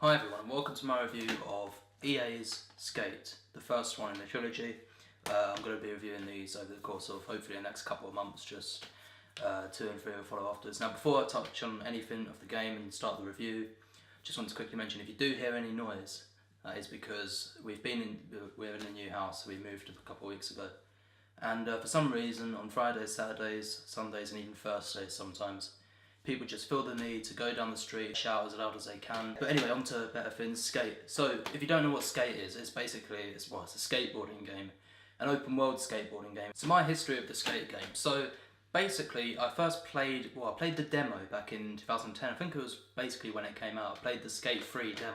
Hi everyone and welcome to my review of EA's Skate, the first one in the trilogy. I'm going to be reviewing these over the course of hopefully the next couple of months, just 2 and 3 will follow afterwards. Now before I touch on anything of the game and start the review, just want to quickly mention if you do hear any noise, that is because we're in a new house. We moved a couple of weeks ago, and for some reason on Fridays, Saturdays, Sundays and even Thursdays sometimes, people just feel the need to go down the street, shout as loud as they can. But anyway, on to better things, Skate. So if you don't know what Skate is, it's basically, it's a skateboarding game, an open world skateboarding game. So my history of the Skate game. So basically I first played, I played the demo back in 2010. I think it was basically when it came out. I played the Skate 3 demo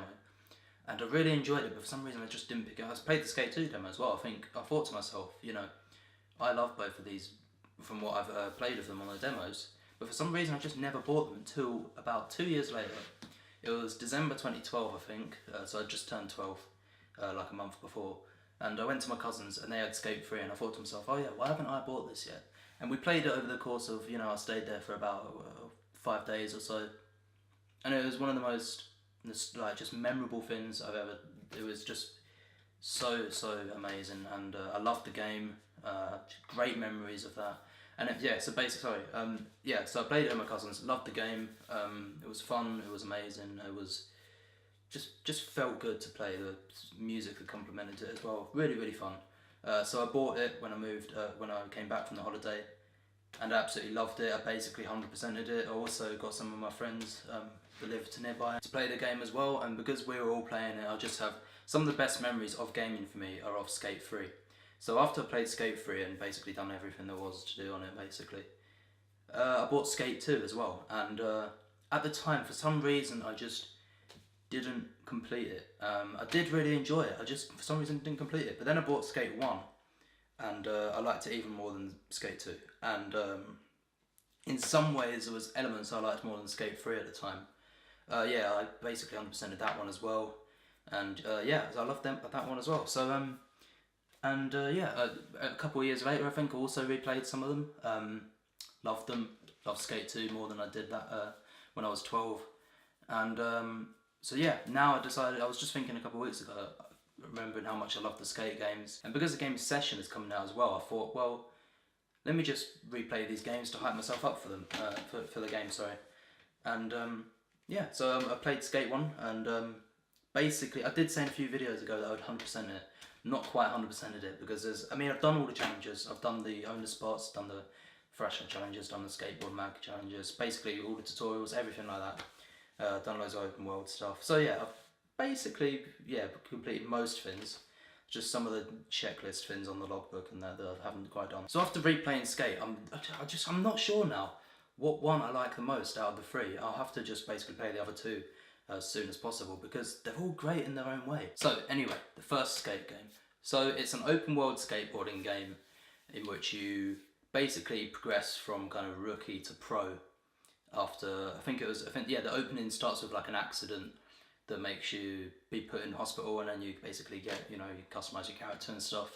and I really enjoyed it, but for some reason I just didn't pick it up. I played the Skate 2 demo as well. I thought to myself, you know, I love both of these from what I've played of them on the demos. But for some reason I just never bought them until about 2 years later. It was December 2012 I think, so I just turned 12 like a month before. And I went to my cousins and they had Skate 3 and I thought to myself, oh yeah, why haven't I bought this yet? And we played it over the course of, I stayed there for about 5 days or so. And it was one of the most, just memorable things I've ever, it was just so amazing. And I loved the game, great memories of that. And so I played it with my cousins, loved the game, it was fun, it was amazing, it was just felt good to play, the music that complemented it as well, really fun. So I bought it when I moved, when I came back from the holiday, and I absolutely loved it. I basically 100%ed it. I also got some of my friends that lived nearby to play the game as well, and because we were all playing it, I just have some of the best memories of gaming for me are of Skate 3. So after I played Skate 3 and basically done everything there was to do on it basically, I bought Skate 2 as well, and at the time for some reason I just didn't complete it. I did really enjoy it, I just for some reason didn't complete it, but then I bought Skate 1 and I liked it even more than Skate 2, and in some ways there was elements I liked more than Skate 3 at the time. I basically 100%ed that one as well, and I loved that one as well. So a couple of years later I think I also replayed some of them, loved them, loved Skate 2 more than I did that when I was 12, and now I decided, I was just thinking a couple of weeks ago, remembering how much I love the Skate games, and because the game Session is coming out as well, I thought, well, let me just replay these games to hype myself up for them, for the game, sorry. And so I played Skate 1, and basically I did say in a few videos ago that I would 100% it. Not quite 100%ed it, because I've done all the challenges. I've done the owner spots, done the Thrasher challenges, done the skateboard mag challenges, basically all the tutorials, everything like that. Done loads of open world stuff. So yeah, I've basically completed most things. Just some of the checklist things on the logbook and that I haven't quite done. So after replaying Skate, I'm not sure now what one I like the most out of the 3. I'll have to just basically play the other 2 as soon as possible, because they're all great in their own way. So anyway, the first Skate game. So it's an open world skateboarding game in which you basically progress from kind of rookie to pro after, the opening starts with like an accident that makes you be put in hospital, and then you basically get, you customise your character and stuff,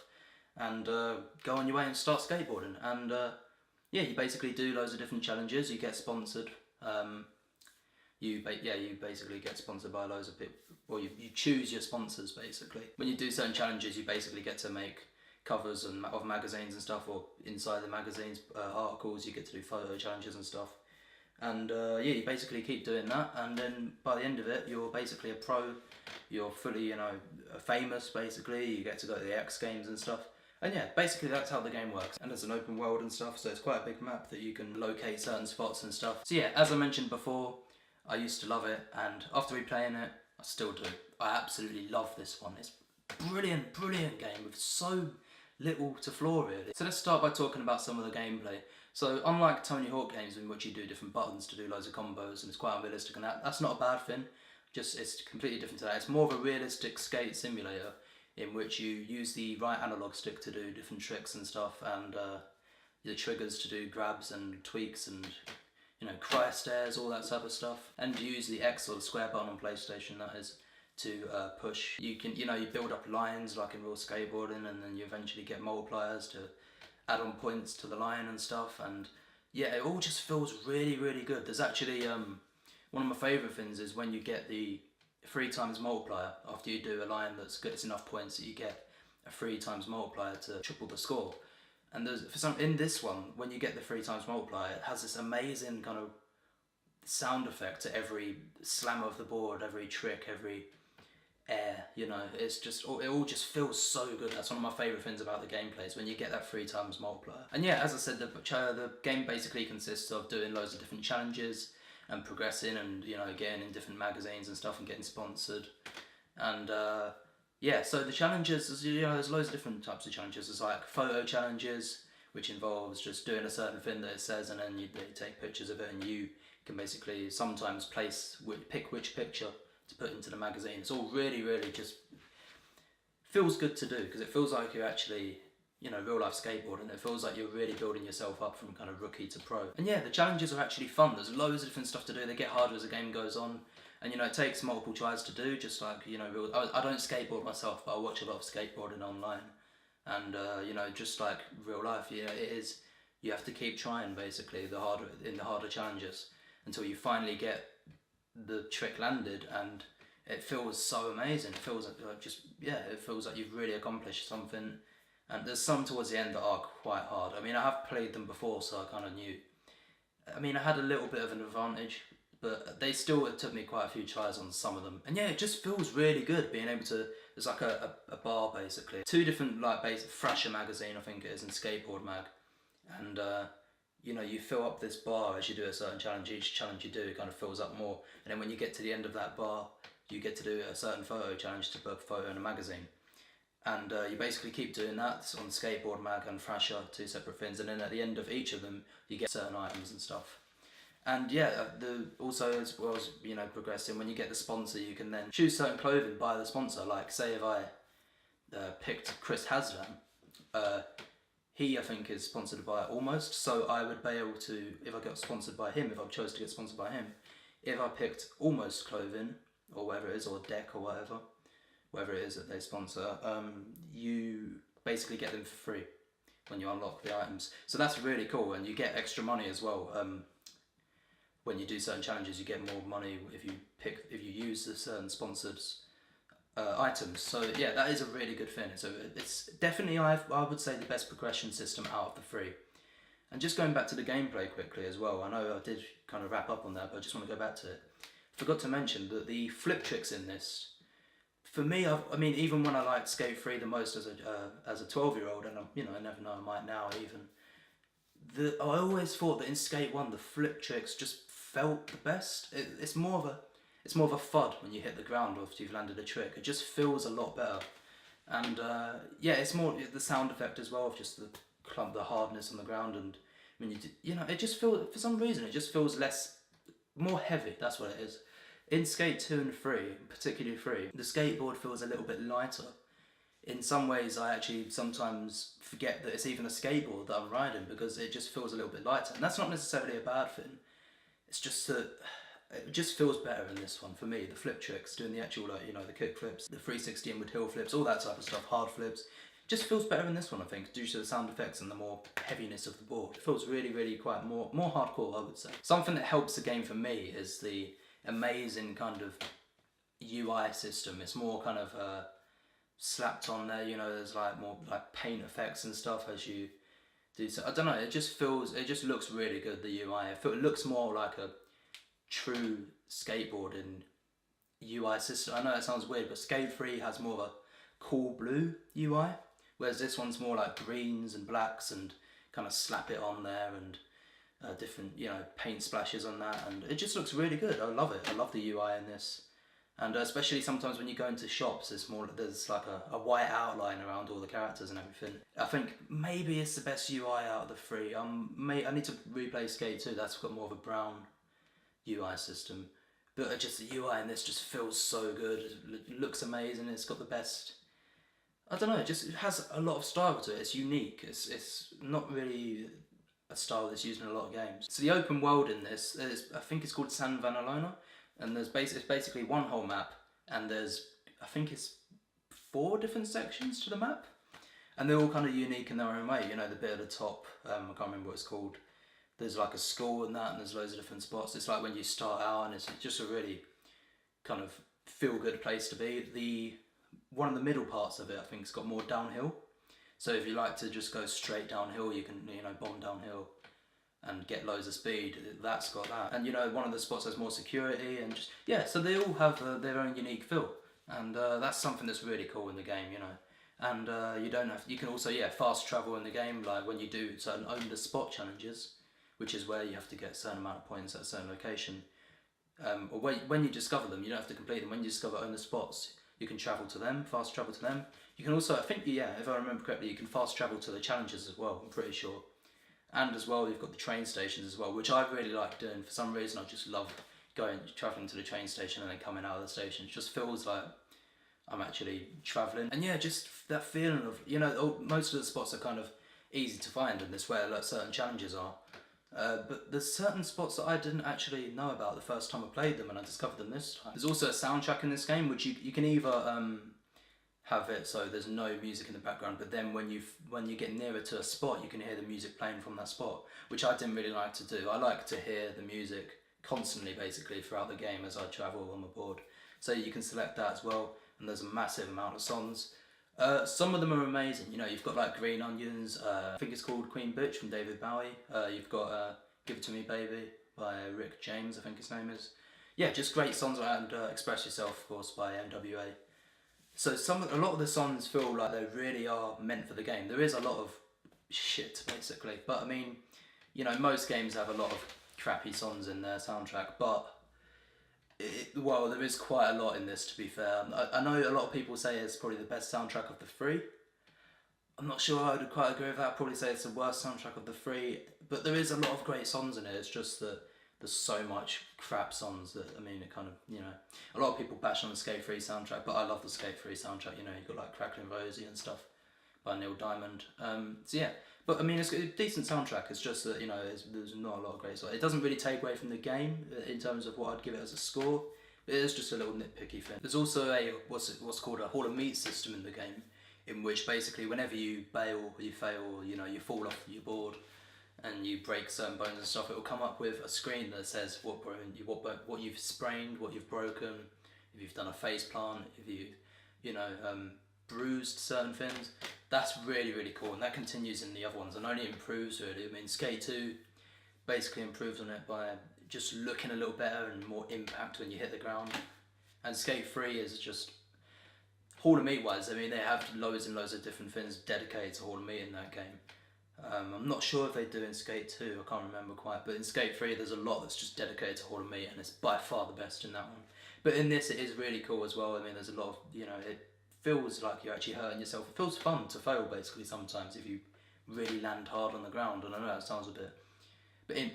and go on your way and start skateboarding. And you basically do loads of different challenges, you get sponsored. You basically get sponsored by loads of people, or you choose your sponsors basically. When you do certain challenges, you basically get to make covers of magazines and stuff, or inside the magazines, articles, you get to do photo challenges and stuff. And you basically keep doing that, and then by the end of it, you're basically a pro, you're fully, famous basically, you get to go to the X Games and stuff. And basically that's how the game works. And it's an open world and stuff, so it's quite a big map that you can locate certain spots and stuff. So as I mentioned before, I used to love it, and after replaying it, I still do. I absolutely love this one. It's a brilliant game with so little to flaw really. So let's start by talking about some of the gameplay. So unlike Tony Hawk games in which you do different buttons to do loads of combos and it's quite unrealistic, and that's not a bad thing, just it's completely different to that. It's more of a realistic skate simulator in which you use the right analog stick to do different tricks and stuff, and the triggers to do grabs and tweaks and cry stairs, all that type of stuff, and use the X or the square button on PlayStation, that is, to push. You can, you build up lines like in real skateboarding, and then you eventually get multipliers to add on points to the line and stuff, and it all just feels really good. There's actually one of my favourite things is when you get the 3 times multiplier after you do a line that's good, it's enough points that you get a 3 times multiplier to triple the score. And in this one, when you get the 3 times multiplier, it has this amazing kind of sound effect to every slam of the board, every trick, every air, you know. It's just, it all just feels so good. That's one of my favourite things about the gameplay, is when you get that 3 times multiplier. And yeah, as I said, the game basically consists of doing loads of different challenges and progressing, and, you know, getting in different magazines and stuff and getting sponsored. And yeah, so the challenges, you know, there's loads of different types of challenges. There's like photo challenges, which involves just doing a certain thing that it says, and then they take pictures of it, and you can basically sometimes pick which picture to put into the magazine. It's all really, really just feels good to do, because it feels like you're actually, you know, real life skateboarding. It feels like you're really building yourself up from kind of rookie to pro. And yeah, the challenges are actually fun. There's loads of different stuff to do. They get harder as the game goes on. And, you know, it takes multiple tries to do, just like, you know, I don't skateboard myself, but I watch a lot of skateboarding online. And, you know, just like real life, yeah, it is, you have to keep trying, basically, in the harder challenges, until you finally get the trick landed, and it feels so amazing. It feels like it feels like you've really accomplished something. And there's some towards the end that are quite hard. I mean, I have played them before, so I kind of knew. I mean, I had a little bit of an advantage, but it took me quite a few tries on some of them. And yeah, it just feels really good being able to, there's like a bar basically. 2 different like basic Thrasher magazine, I think it is, and Skateboard Mag. And you know, you fill up this bar as you do a certain challenge. Each challenge you do kind of fills up more. And then when you get to the end of that bar, you get to do a certain photo challenge to put a photo in a magazine. And you basically keep doing that on Skateboard Mag and Thrasher, 2 separate things. And then at the end of each of them, you get certain items and stuff. And yeah, also as well as, you know, progressing, when you get the sponsor, you can then choose certain clothing by the sponsor. Like, say if I picked Chris Haslam, he, I think, is sponsored by Almost, so I would be able to, if I got sponsored by him, if I chose to get sponsored by him, if I picked Almost clothing, or whatever it is, or Deck, or whatever it is that they sponsor, you basically get them for free when you unlock the items. So that's really cool, and you get extra money as well. When you do certain challenges, you get more money if you use the certain sponsored items. So yeah, that is a really good thing. So it's definitely, I would say, the best progression system out of the 3. And just going back to the gameplay quickly as well, I know I did kind of wrap up on that, but I just want to go back to it. Forgot to mention that the flip tricks in this, for me, I mean, even when I liked Skate 3 the most as a 12-year-old, and you know, I never know, I might now even, I always thought that in Skate 1 the flip tricks just felt the best. It's more of a FUD when you hit the ground after you've landed a trick. It just feels a lot better. And yeah, it's more the sound effect as well, of just the hardness on the ground. And when you know, it just feels, for some reason, it just feels more heavy. That's what it is. In Skate 2 and 3, particularly 3, the skateboard feels a little bit lighter. In some ways, I actually sometimes forget that it's even a skateboard that I'm riding, because it just feels a little bit lighter. And that's not necessarily a bad thing. It's just that it just feels better in this one for me. The flip tricks, doing the actual, like, you know, the kick flips, the 360 inward hill flips, all that type of stuff, hard flips, just feels better in this one, I think, due to the sound effects and the more heaviness of the board. It feels really, really quite more hardcore, I would say. Something that helps the game for me is the amazing kind of UI system. It's more kind of slapped on there, you know, there's like more like paint effects and stuff as you do. So I don't know, it just looks really good, the UI. It looks more like a true skateboarding UI system. I know that sounds weird, but Skate 3 has more of a cool blue UI, whereas this one's more like greens and blacks, and kind of slap it on there, and different, you know, paint splashes on that, and it just looks really good. I love it. I love the UI in this. And especially sometimes when you go into shops, there's like a white outline around all the characters and everything. I think maybe it's the best UI out of the 3. I need to replay Skate 2. That's got more of a brown UI system. But just the UI in this just feels so good. It looks amazing. It's got the best, I don't know, it has a lot of style to it. It's unique. It's not really a style that's used in a lot of games. So the open world in this, I think it's called San Vanalona. And it's basically one whole map, and there's, I think it's 4 different sections to the map, and they're all kind of unique in their own way. You know, the bit at the top, I can't remember what it's called, there's like a school and that, and there's loads of different spots. It's like when you start out, and it's just a really kind of feel-good place to be. One of the middle parts of it, I think, has got more downhill. So if you like to just go straight downhill, you can, you know, bomb downhill and get loads of speed. That's got that. And, you know, one of the spots has more security and just, yeah, so they all have their own unique feel. And that's something that's really cool in the game, you know. And you can also, yeah, fast travel in the game, like when you do certain own the spot challenges, which is where you have to get a certain amount of points at a certain location. Or when you discover them, you don't have to complete them. When you discover own the spots, you can travel to them, fast travel to them. You can also, I think, yeah, if I remember correctly, you can fast travel to the challenges as well, I'm pretty sure. And as well, you've got the train stations as well, which I really like doing. For some reason, I just love travelling to the train station and then coming out of the station. It just feels like I'm actually travelling. And yeah, just that feeling of, you know, most of the spots are kind of easy to find, and that's where like certain challenges are. But there's certain spots that I didn't actually know about the first time I played them, and I discovered them this time. There's also a soundtrack in this game, which you can either have it so there's no music in the background, but then when you get nearer to a spot, you can hear the music playing from that spot, which I didn't really like to do. I like to hear the music constantly, basically, throughout the game as I travel on the board. So you can select that as well, and there's a massive amount of songs. Some of them are amazing. You know, you've got like Green Onions, I think it's called Queen Bitch from David Bowie. You've got Give It To Me Baby by Rick James, I think his name is. Yeah, just great songs, and Express Yourself, of course, by NWA. So a lot of the songs feel like they really are meant for the game. There is a lot of shit, basically, but I mean, you know, most games have a lot of crappy songs in their soundtrack, but well, there is quite a lot in this, to be fair. I know a lot of people say it's probably the best soundtrack of the three. I'm not sure I would quite agree with that. I'd probably say it's the worst soundtrack of the three, but there is a lot of great songs in it. It's just that there's so much crap songs that, I mean, it kind of, you know, a lot of people bash on the Skate 3 soundtrack, but I love the Skate 3 soundtrack. You know, you've got like Cracklin' Rosie and stuff by Neil Diamond. So yeah, but I mean, it's a decent soundtrack. It's just that, you know, there's not a lot of great songs. It doesn't really take away from the game in terms of what I'd give it as a score. It is just a little nitpicky thing. There's also a what's called a Hall of Meat system in the game, in which basically whenever you bail, you fail, you know, you fall off your board, and you break certain bones and stuff, it will come up with a screen that says what you've sprained, what you've broken, if you've done a face plant, if you know, bruised certain things. That's really, really cool, and that continues in the other ones and only improves, really. I mean, Skate 2 basically improves on it by just looking a little better and more impact when you hit the ground. And Skate 3 is just, Hall of Meat wise, I mean, they have loads and loads of different things dedicated to Hall of Meat in that game. I'm not sure if they do in Skate 2, I can't remember quite, but in Skate 3 there's a lot that's just dedicated to Hall of Meat, and it's by far the best in that one. But in this it is really cool as well. I mean, there's a lot of, you know, it feels like you're actually hurting yourself. It feels fun to fail, basically, sometimes, if you really land hard on the ground, and I know that sounds a bit, but in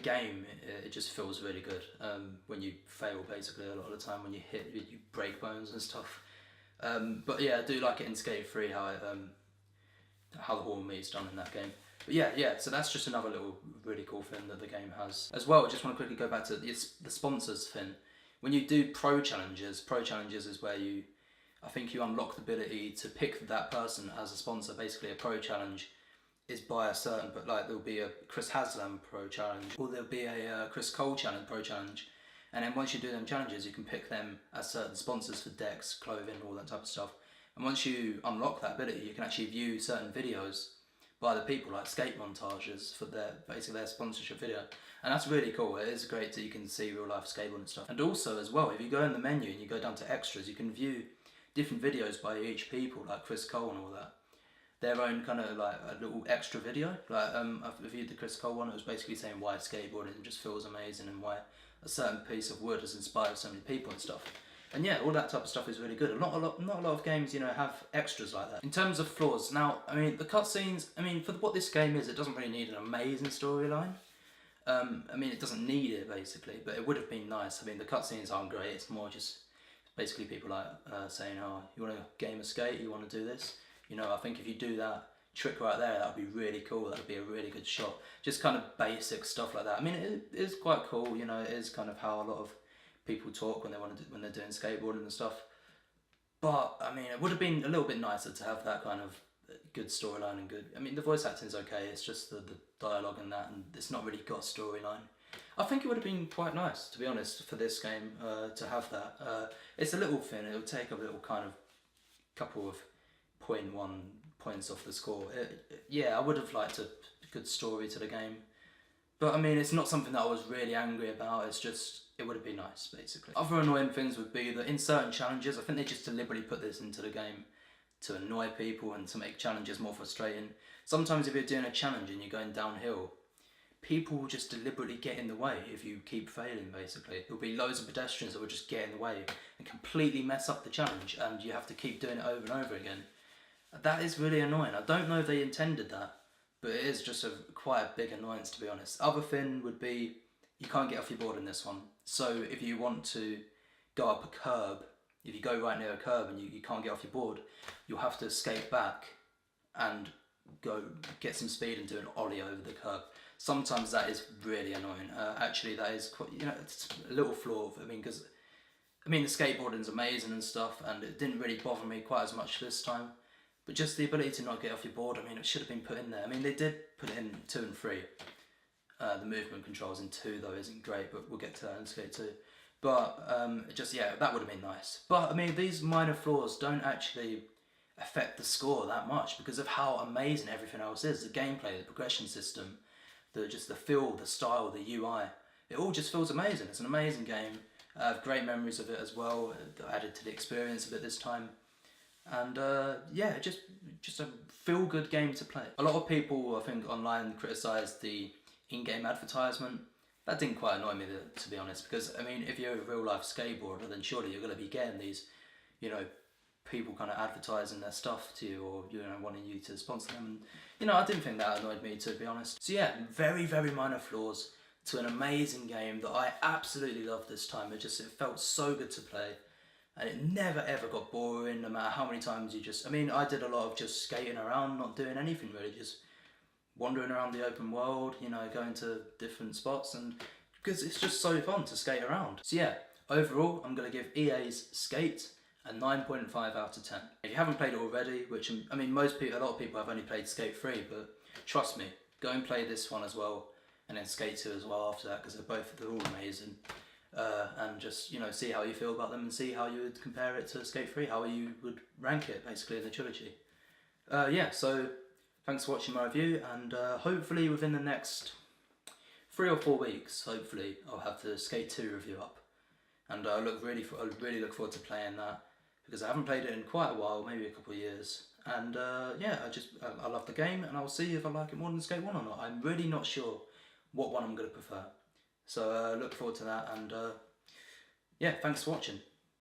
game it just feels really good when you fail, basically, a lot of the time when you break bones and stuff. But yeah, I do like it in Skate 3 how the Hall of Meat is done in that game. But yeah, so that's just another little really cool thing that the game has. As well, I just want to quickly go back to the sponsors thing. When you do pro challenges is where I think you unlock the ability to pick that person as a sponsor. Basically, a pro challenge is by a certain, but like there'll be a Chris Haslam pro challenge, or there'll be a Chris Cole challenge, pro challenge. And then once you do them challenges, you can pick them as certain sponsors for decks, clothing, all that type of stuff. And once you unlock that ability, you can actually view certain videos by the people, like skate montages for their sponsorship video. And that's really cool. It is great that you can see real life skateboarding and stuff. And also as well, if you go in the menu and you go down to extras, you can view different videos by each people, like Chris Cole and all that. Their own kind of like a little extra video. Like I've reviewed the Chris Cole one. It was basically saying why skateboarding just feels amazing and why a certain piece of wood has inspired so many people and stuff. And yeah, all that type of stuff is really good. Not a lot of games, you know, have extras like that. In terms of flaws, now, I mean, the cutscenes, I mean, for what this game is, it doesn't really need an amazing storyline. I mean, it doesn't need it, basically, but it would have been nice. I mean, the cutscenes aren't great. It's more just basically people like saying, oh, you want to game a skate? You want to do this? You know, I think if you do that trick right there, that would be really cool. That would be a really good shot. Just kind of basic stuff like that. I mean, it is quite cool. You know, it is kind of how a lot of people talk when they're doing skateboarding and stuff. But I mean, it would have been a little bit nicer to have that kind of good storyline and good. I mean, the voice acting's okay. It's just the dialogue and that, and it's not really got a storyline. I think it would have been quite nice, to be honest, for this game to have that. It's a little thing. It'll take a little kind of couple of 0.1 points off the score. Yeah, I would have liked a good story to the game. But I mean, it's not something that I was really angry about. It's just, it would have been nice, basically. Other annoying things would be that in certain challenges, I think they just deliberately put this into the game to annoy people and to make challenges more frustrating. Sometimes if you're doing a challenge and you're going downhill, people will just deliberately get in the way if you keep failing, basically. There'll be loads of pedestrians that will just get in the way and completely mess up the challenge, and you have to keep doing it over and over again. That is really annoying. I don't know if they intended that, but it is just quite a big annoyance, to be honest. Other thing would be, you can't get off your board in this one. So if you want to go up a curb, if you go right near a curb and you can't get off your board, you'll have to skate back and go get some speed and do an ollie over the curb. Sometimes that is really annoying. Actually, that is quite, it's a little flaw. Because the skateboarding's amazing and stuff, and it didn't really bother me quite as much this time. But just the ability to not get off your board, it should have been put in there. They did put it in 2 and 3. The movement controls in 2 though isn't great, but we'll get to that in Skate 2. But that would have been nice. But these minor flaws don't actually affect the score that much because of how amazing everything else is. The gameplay, the progression system, the feel, the style, the UI. It all just feels amazing. It's an amazing game. I have great memories of it as well, added to the experience of it this time. And just a feel-good game to play. A lot of people, I think, online criticised the in-game advertisement. That didn't quite annoy me, to be honest, because, if you're a real-life skateboarder, then surely you're going to be getting these, people kind of advertising their stuff to you, or, wanting you to sponsor them. And, I didn't think that annoyed me, to be honest. So yeah, very, very minor flaws to an amazing game that I absolutely loved this time. It felt so good to play. And it never ever got boring, no matter how many times you I did a lot of just skating around, not doing anything really, just wandering around the open world, going to different spots, and because it's just so fun to skate around. So yeah, overall, I'm going to give EA's Skate a 9.5 out of 10. If you haven't played it already, which, a lot of people have only played Skate 3, but trust me, go and play this one as well, and then Skate 2 as well after that, because they're all amazing. And just, see how you feel about them and see how you would compare it to Skate 3, how you would rank it, basically, in the trilogy. So thanks for watching my review, and hopefully within the next 3 or 4 weeks, hopefully, I'll have the Skate 2 review up. And I really look forward to playing that, because I haven't played it in quite a while, maybe a couple of years. And I love the game, and I'll see if I like it more than Skate 1 or not. I'm really not sure what one I'm going to prefer. So look forward to that, and thanks for watching.